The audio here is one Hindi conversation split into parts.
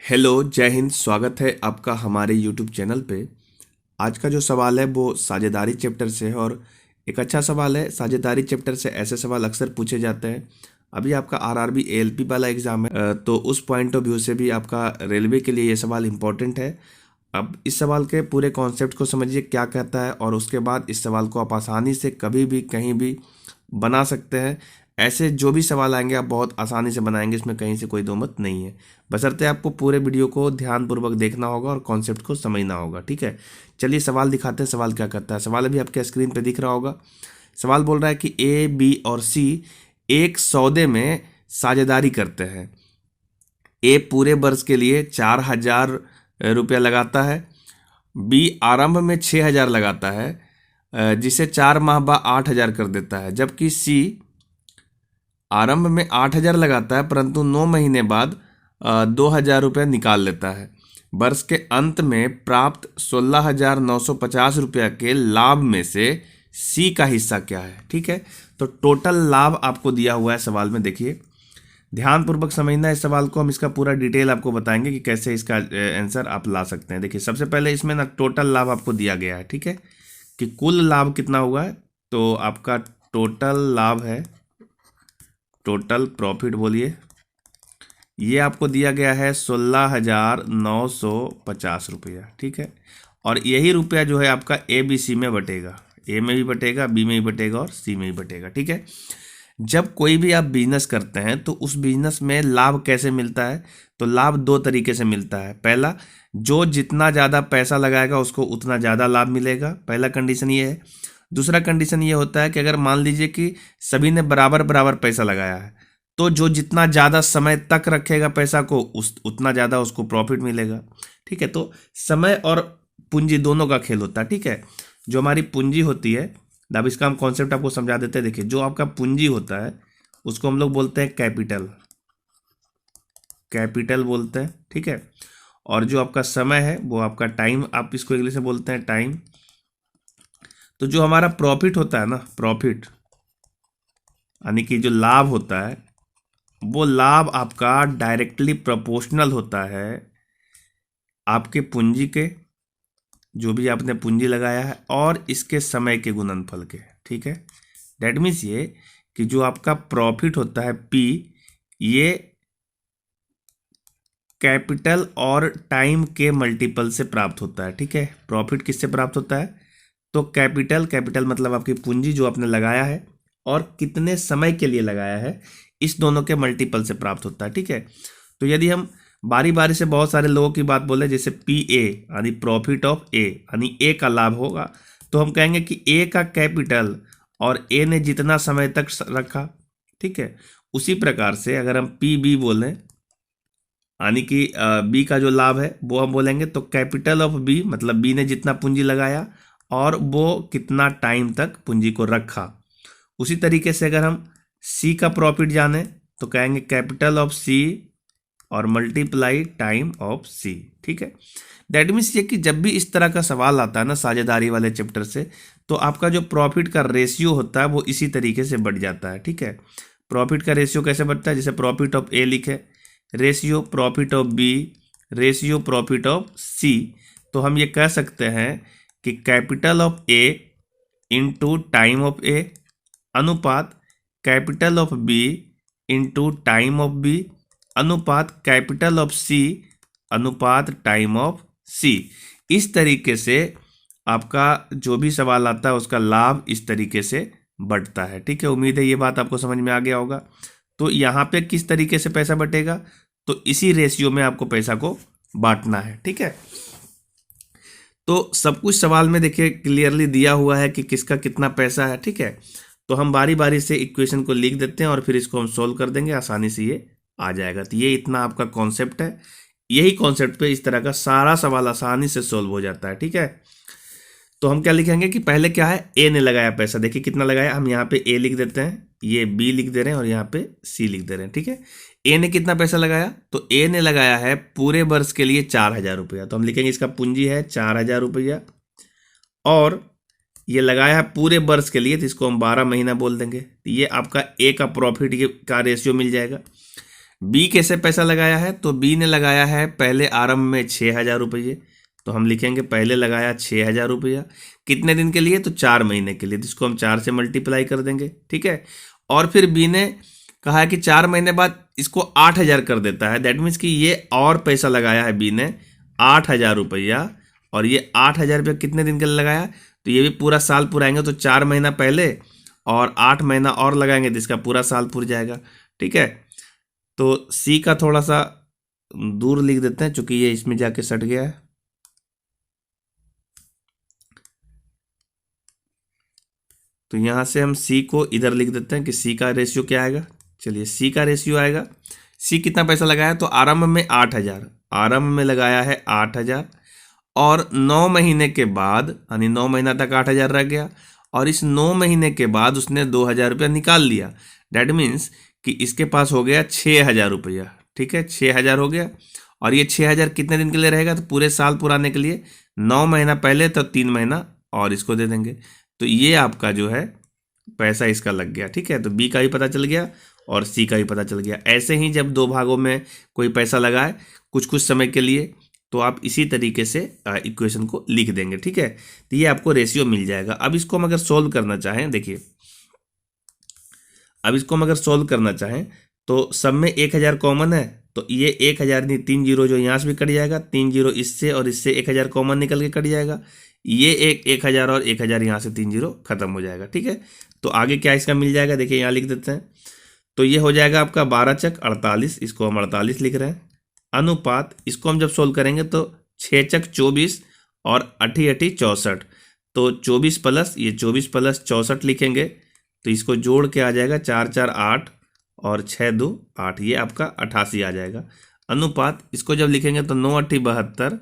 हेलो, जय हिंद। स्वागत है आपका हमारे यूट्यूब चैनल पे। आज का जो सवाल है वो साझेदारी चैप्टर से है और एक अच्छा सवाल है। साझेदारी चैप्टर से ऐसे सवाल अक्सर पूछे जाते हैं। अभी आपका आरआरबी एएलपी वाला एग्जाम है, तो उस पॉइंट ऑफ व्यू से भी आपका रेलवे के लिए ये सवाल इम्पोर्टेंट है। अब इस सवाल के पूरे कॉन्सेप्ट को समझिए क्या कहता है, और उसके बाद इस सवाल को आप आसानी से कभी भी कहीं भी बना सकते हैं। ऐसे जो भी सवाल आएंगे आप बहुत आसानी से बनाएंगे, इसमें कहीं से कोई दो मत नहीं है। बशर्ते आपको पूरे वीडियो को ध्यानपूर्वक देखना होगा और कॉन्सेप्ट को समझना होगा। ठीक है, चलिए सवाल दिखाते हैं। सवाल क्या करता है, सवाल अभी आपके स्क्रीन पे दिख रहा होगा। सवाल बोल रहा है कि ए, बी और सी एक सौदे में साझेदारी करते हैं। ए पूरे वर्ष के लिए 4,000 रुपया लगाता है। बी आरंभ में 6,000 लगाता है, जिसे 4 माह बाद 8,000 कर देता है। जबकि सी आरंभ में 8,000 लगाता है परंतु 9 महीने बाद 2,000 रुपया निकाल लेता है। वर्ष के अंत में प्राप्त 16,950 रुपया के लाभ में से सी का हिस्सा क्या है। ठीक है, तो टोटल लाभ आपको दिया हुआ है सवाल में। देखिए ध्यानपूर्वक समझना है इस सवाल को। हम इसका पूरा डिटेल आपको बताएंगे कि कैसे इसका आंसर आप ला सकते हैं। देखिए सबसे पहले इसमें ना टोटल लाभ आपको दिया गया है। ठीक है, कि कुल लाभ कितना हुआ है, तो आपका टोटल लाभ है, टोटल प्रॉफिट बोलिए, ये आपको दिया गया है 16,950 रुपया। ठीक है, और यही रुपया जो है आपका ए बी सी में बटेगा। ए में भी बटेगा, बी में भी बटेगा और सी में भी बटेगा। ठीक है, जब कोई भी आप बिजनेस करते हैं तो उस बिजनेस में लाभ कैसे मिलता है, तो लाभ दो तरीके से मिलता है। पहला, जो जितना ज़्यादा पैसा लगाएगा उसको उतना ज़्यादा लाभ मिलेगा, पहला कंडीशन ये है। दूसरा कंडीशन ये होता है कि अगर मान लीजिए कि सभी ने बराबर बराबर पैसा लगाया है, तो जो जितना ज़्यादा समय तक रखेगा पैसा को उतना ज़्यादा उसको प्रॉफिट मिलेगा। ठीक है, तो समय और पूंजी दोनों का खेल होता है। ठीक है, जो हमारी पूंजी होती है, अब इसका हम कॉन्सेप्ट आपको समझा देते हैं। देखिए जो आपका पूंजी होता है उसको हम लोग बोलते हैं कैपिटल, कैपिटल बोलते हैं। ठीक है, और जो आपका समय है वो आपका टाइम, आप इसको इंग्लिश में बोलते हैं टाइम। तो जो हमारा प्रॉफिट होता है ना, प्रॉफिट यानी कि जो लाभ होता है, वो लाभ आपका डायरेक्टली प्रोपोर्शनल होता है आपके पूंजी के, जो भी आपने पूंजी लगाया है, और इसके समय के गुणनफल के। ठीक है, दैट मीन्स ये कि जो आपका प्रॉफिट होता है पी, ये कैपिटल और टाइम के मल्टीपल से प्राप्त होता है। ठीक है, प्रॉफिट किससे प्राप्त होता है, तो कैपिटल, कैपिटल मतलब आपकी पूंजी जो आपने लगाया है और कितने समय के लिए लगाया है, इस दोनों के मल्टीपल से प्राप्त होता है। ठीक है, तो यदि हम बारी बारी से बहुत सारे लोगों की बात बोले, जैसे पी ए यानी प्रॉफिट ऑफ ए यानी ए का लाभ होगा, तो हम कहेंगे कि ए का कैपिटल और ए ने जितना समय तक रखा। ठीक है, उसी प्रकार से अगर हम पी बी बोलें यानी कि बी का जो लाभ है वो हम बोलेंगे, तो कैपिटल ऑफ बी मतलब बी ने जितना पूंजी लगाया और वो कितना टाइम तक पूंजी को रखा। उसी तरीके से अगर हम सी का प्रॉफिट जाने तो कहेंगे कैपिटल ऑफ सी और मल्टीप्लाई टाइम ऑफ सी। ठीक है, दैट मीन्स ये कि जब भी इस तरह का सवाल आता है ना साझेदारी वाले चैप्टर से, तो आपका जो प्रॉफिट का रेशियो होता है वो इसी तरीके से बढ़ जाता है। ठीक है, प्रॉफिट का रेशियो कैसे बढ़ता है, जैसे प्रॉफिट ऑफ ए लिखे, ratio profit of B, ratio profit of C, तो हम ये कह सकते हैं कि capital of A into time of A अनुपात capital of B into time of B अनुपात कैपिटल ऑफ सी अनुपात टाइम ऑफ सी। इस तरीके से आपका जो भी सवाल आता है उसका लाभ इस तरीके से बढ़ता है। ठीक है, उम्मीद है ये बात आपको समझ में आ गया होगा। तो यहाँ पे किस तरीके से पैसा बटेगा, तो इसी रेशियो में आपको पैसा को बांटना है। ठीक है, तो सब कुछ सवाल में देखिए क्लियरली दिया हुआ है कि किसका कितना पैसा है। ठीक है, तो हम बारी बारी से इक्वेशन को लिख देते हैं और फिर इसको हम सोल्व कर देंगे, आसानी से ये आ जाएगा। तो ये इतना आपका कॉन्सेप्ट है, यही कॉन्सेप्ट पे इस तरह का सारा सवाल आसानी से सोल्व हो जाता है। ठीक है, तो हम क्या लिखेंगे कि पहले क्या है, ए ने लगाया पैसा, देखिए कितना लगाया, हम यहाँ पे ए लिख देते हैं, ये बी लिख दे रहे हैं और यहाँ पे सी लिख दे रहे हैं। ठीक है, ए ने कितना पैसा लगाया, तो ए ने लगाया है पूरे वर्ष के लिए 4,000 रुपया, तो हम लिखेंगे इसका पूंजी है 4,000 रुपया, और ये लगाया है पूरे वर्ष के लिए, तो इसको हम 12 महीना बोल देंगे। तो ये आपका ए का प्रॉफिट का रेशियो मिल जाएगा। बी कैसे पैसा लगाया है, तो बी ने लगाया है पहले आरंभ में 6,000 रुपये। तो हम लिखेंगे पहले लगाया 6,000 रुपया, कितने दिन के लिए, तो 4 महीने के लिए, जिसको हम 4 से मल्टीप्लाई कर देंगे, ठीक है। और फिर बी ने कहा है कि 4 महीने बाद इसको 8,000 कर देता है। दैट मीन्स कि ये और पैसा लगाया है बी ने 8,000 रुपया, और ये 8,000 रुपया कितने दिन के लिए लगाया, तो ये भी पूरा साल पुराएंगे, तो 4 महीना पहले और 8 महीना और लगाएंगे तो इसका पूरा साल पुर जाएगा, ठीक है। तो सी का थोड़ा सा दूर लिख देते हैं क्योंकि ये इसमें जाके सट गया है। तो यहां से हम सी को इधर लिख देते हैं कि सी का रेशियो क्या आएगा। चलिए सी का रेशियो आएगा, सी कितना पैसा लगाया, तो आरंभ में 8,000, आरंभ में लगाया है 8,000, और 9 महीने के बाद, यानी 9 महीना तक 8,000 रह गया, और इस 9 महीने के बाद उसने 2,000 रुपया निकाल लिया। डैट मीन्स कि इसके पास हो गया 6,000 रुपया, ठीक है, 6,000 हो गया। और ये 6,000 कितने दिन के लिए रहेगा, तो पूरे साल पुराने के लिए 9 महीना पहले तो 3 महीना और इसको दे देंगे। तो ये आपका जो है पैसा इसका लग गया, ठीक है। तो बी का भी पता चल गया और सी का भी पता चल गया। ऐसे ही जब 2 भागों में कोई पैसा लगाए कुछ कुछ समय के लिए, तो आप इसी तरीके से इक्वेशन को लिख देंगे, ठीक है। तो ये आपको रेशियो मिल जाएगा। अब इसको हम अगर सोल्व करना चाहें, देखिए अब इसको हम अगर सोल्व करना चाहें तो सब में 1,000 कॉमन है, तो ये 1,000 नहीं 3 जीरो जो यहाँ से भी कट जाएगा, 3 जीरो इससे और इससे 1,000 कॉमन निकल के कट जाएगा, ये 1,000 और 1,000 यहाँ से 3 जीरो खत्म हो जाएगा, ठीक है। तो आगे क्या इसका मिल जाएगा, देखिए यहाँ लिख देते हैं। तो ये हो जाएगा आपका 12 चक 48, इसको हम 48 लिख रहे हैं, अनुपात इसको हम जब सोल्व करेंगे तो 6 चक 24 और 8 8 64, तो 24 प्लस ये 24 प्लस 64 लिखेंगे तो इसको जोड़ के आ जाएगा 4 4 8 और 6 2 8, ये आपका 88 आ जाएगा। अनुपात इसको जब लिखेंगे तो 9 8 72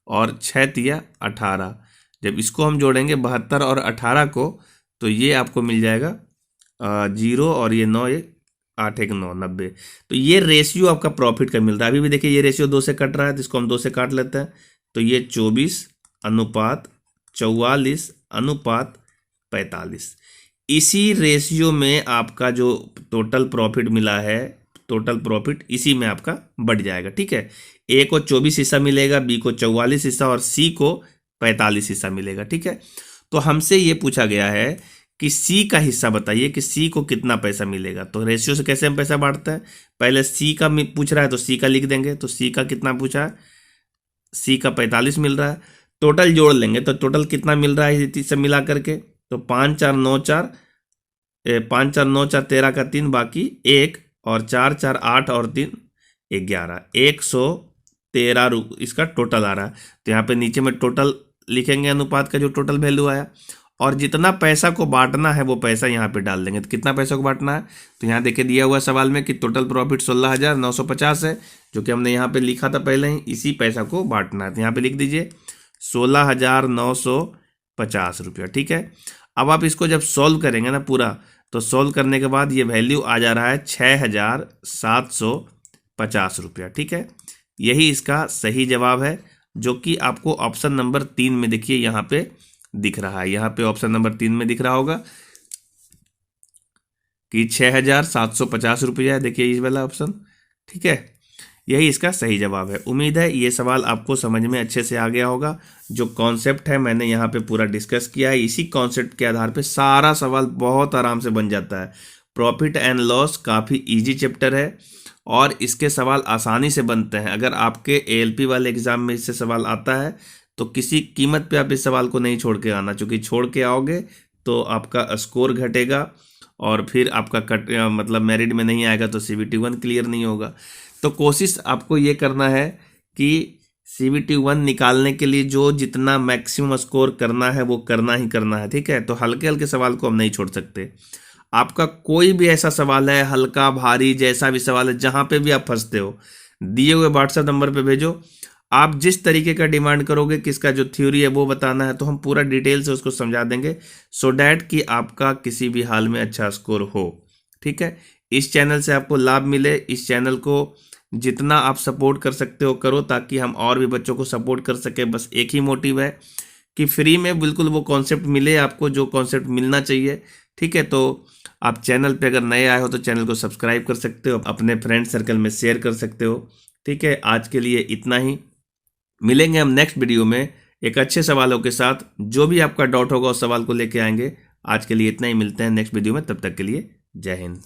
और 6 3 18, जब इसको हम जोड़ेंगे 72 और 18 को तो ये आपको मिल जाएगा 0 और ये 9 1 8 1 9 90। तो ये रेशियो आपका प्रॉफिट का मिल रहा है। अभी भी देखिए ये रेशियो 2 से कट रहा है, तो इसको हम 2 से काट लेते हैं, तो ये 24 अनुपात 44 अनुपात 45। इसी रेशियो में आपका जो टोटल प्रॉफिट मिला है, टोटल प्रॉफिट इसी में आपका बढ़ जाएगा, ठीक है। ए को 24 हिस्सा मिलेगा, बी को 44 हिस्सा और सी को 45 हिस्सा मिलेगा, ठीक है। तो हमसे ये पूछा गया है कि सी का हिस्सा बताइए कि सी को कितना पैसा मिलेगा। तो रेशियो से कैसे हम पैसा बांटते हैं, पहले सी का पूछ रहा है तो सी का लिख देंगे, तो सी का कितना पूछा है, सी का 45 मिल रहा है, टोटल जोड़ लेंगे तो टोटल कितना मिल रहा है इसे मिला करके, तो 5 4 9 4 5 4 9 4 13 का 3 बाकी 1 और 4 4 8 और 3 11, 113 इसका टोटल आ रहा है। तो यहाँ पे नीचे में टोटल लिखेंगे, अनुपात का जो टोटल वैल्यू आया, और जितना पैसा को बांटना है वो पैसा यहाँ पे डाल देंगे। तो कितना पैसा को बांटना है, तो यहाँ देखिए दिया हुआ सवाल में कि टोटल प्रॉफिट 16,950 है, जो कि हमने यहाँ पे लिखा था पहले ही, इसी पैसा को बांटना है। तो यहाँ पे लिख दीजिए 16,950 रुपया, ठीक है। अब आप इसको जब सॉल्व करेंगे ना पूरा, तो सॉल्व करने के बाद ये वैल्यू आ जा रहा है 6,750 रुपया, ठीक है। यही इसका सही जवाब है, जो कि आपको ऑप्शन नंबर 3 में देखिए यहाँ पे दिख रहा है। यहाँ पे ऑप्शन नंबर 3 में दिख रहा होगा कि 6,750 रुपया है, देखिए इस वाला ऑप्शन, ठीक है। यही इसका सही जवाब है। उम्मीद है ये सवाल आपको समझ में अच्छे से आ गया होगा। जो कॉन्सेप्ट है मैंने यहाँ पे पूरा डिस्कस किया है, इसी कॉन्सेप्ट के आधार पे सारा सवाल बहुत आराम से बन जाता है। प्रॉफिट एंड लॉस काफ़ी इजी चैप्टर है और इसके सवाल आसानी से बनते हैं। अगर आपके एएलपी वाले एग्जाम में इससे सवाल आता है तो किसी कीमत पे आप इस सवाल को नहीं छोड़ के आना, क्योंकि छोड़ के आओगे तो आपका स्कोर घटेगा और फिर आपका मतलब मेरिट में नहीं आएगा, तो CBT 1 क्लियर नहीं होगा। तो कोशिश आपको ये करना है कि CBT 1 निकालने के लिए जो जितना मैक्सिमम स्कोर करना है वो करना ही करना है, ठीक है। तो हल्के हल्के सवाल को हम नहीं छोड़ सकते। आपका कोई भी ऐसा सवाल है, हल्का भारी जैसा भी सवाल है, जहाँ पे भी आप फंसते हो, दिए हुए व्हाट्सएप नंबर पे भेजो। आप जिस तरीके का डिमांड करोगे किसका जो थ्योरी है वो बताना है, तो हम पूरा डिटेल से उसको समझा देंगे, सो डैट कि आपका किसी भी हाल में अच्छा स्कोर हो, ठीक है। इस चैनल से आपको लाभ मिले, इस चैनल को जितना आप सपोर्ट कर सकते हो करो, ताकि हम और भी बच्चों को सपोर्ट कर सके। बस एक ही मोटिव है कि फ्री में बिल्कुल वो कॉन्सेप्ट मिले आपको जो कॉन्सेप्ट मिलना चाहिए। ठीक है, तो आप चैनल पे अगर नए आए हो तो चैनल को सब्सक्राइब कर सकते हो, अपने फ्रेंड सर्कल में शेयर कर सकते हो। ठीक है, आज के लिए इतना ही। मिलेंगे हम नेक्स्ट वीडियो में एक अच्छे सवालों के साथ। जो भी आपका डाउट होगा उस सवाल को लेके आएंगे। आज के लिए इतना ही, मिलते हैं नेक्स्ट वीडियो में, तब तक के लिए जय हिंद।